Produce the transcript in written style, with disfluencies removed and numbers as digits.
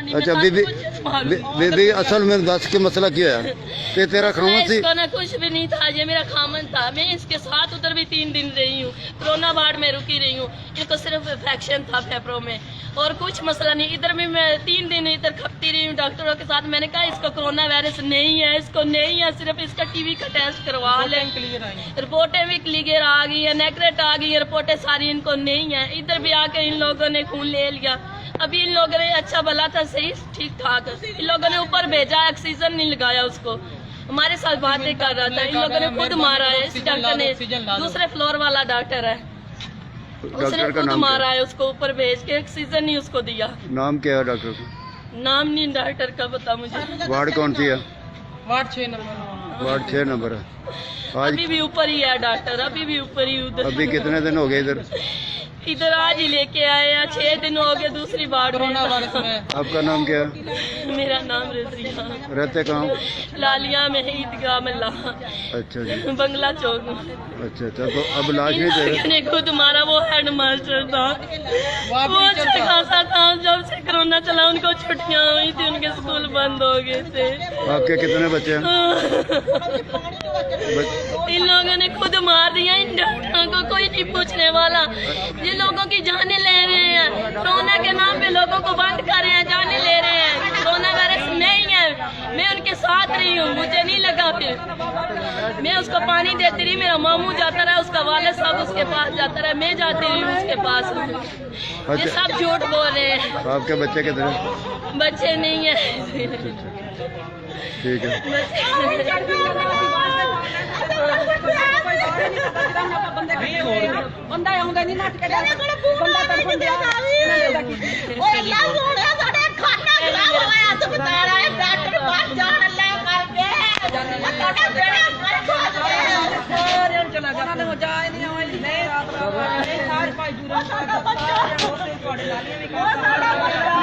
नहीं। अच्छा बीबी असल में दस के मसला क्या है कि तेरा खामन सी? ना कुछ भी नहीं था, ये मेरा खामन था। मैं इसके साथ उधर भी 3 दिन रही हूँ, कोरोना वार्ड में रुकी रही हूँ। इनको सिर्फ इन्फेक्शन था फेफड़ों में और कुछ मसला नहीं। इधर भी मैं 3 दिन इधर खपती रही हूँ डॉक्टरों के साथ। मैंने कहा इसको कोरोना वायरस नहीं है, इसको नहीं है, सिर्फ इसका टीवी का टेस्ट करवा ले। रिपोर्टें भी क्लियर आ गई है, नेगेटिव आ गई है, रिपोर्टें सारी इनको नहीं है। इधर भी आके इन लोगों ने खून ले लिया। अभी इन लोगों ने अच्छा भला था, सही ठीक ठाक, इन लोगों ने ऊपर भेजा, ऑक्सीजन नहीं लगाया उसको। हमारे साथ बातें कर रहा था, इन लोगों ने खुद मारा है। इस डॉक्टर ने, दूसरे फ्लोर वाला डॉक्टर है, उसने खुद मारा है उसको, ऊपर भेज के ऑक्सीजन नहीं उसको दिया। नाम क्या है डॉक्टर का? नाम नहीं डॉक्टर का पता मुझे। वार्ड कौन सी है? Ward 6 number. वार्ड 6 नंबर है। आज अभी भी ऊपर ही है डॉक्टर, अभी भी ऊपर ही। उधर अभी कितने दिन हो गए इधर? इधर आज ही लेके आए हैं, 6 दिन हो गए दूसरी वार्ड में। आपका नाम क्या है? मेरा नाम रजिया। रहते कहाँ? लालिया में ईदगाह महला। अच्छा जी, बंगला चौक। अच्छा अच्छा। तो अब लाश नहीं दे रहे? ने खुद मारा, वो हेड मास्टर था, वो अच्छा खासा था। जब से कोरोना चला उनको छुट्टियां हुई थी, उनके स्कूल बंद हो गए थे। आपके कितने बच्चे हैं? इन लोगों ने खुद मार दिया। इन डॉक्टरों को कोई नहीं पूछने वाला। ये लोगों की जानें ले रहे हैं, कोरोना के नाम पे लोगों को बंद कर रहे हैं, जानें ले रहे हैं। कोरोना वायरस नहीं है, मैं उनके साथ रही हूँ, मुझे नहीं लगा। फिर मैं उसको पानी देती रही, मेरा मामू जाता रहा, उसका वालिद साहब उसके पास जाता रहा, मैं जाती रही हूँ उसके पास। ये सब झूठ बोल रहे हैं। आपके बच्चे कितने? बच्चे नहीं है। ठीक है। बंदा आउंदा नहीं नट के बंदा तड़फन दिया ओए अल्लाह सोने साडे खाना खराब होया तो बता रहा है डॉक्टर पास जान अल्लाह करके साडा बेड़ा सारे चला जाना ने हो जाए नहीं आए नहीं सारे पाई दूर साडा बच्चा थोड़े लालियां भी कर साडा बच्चा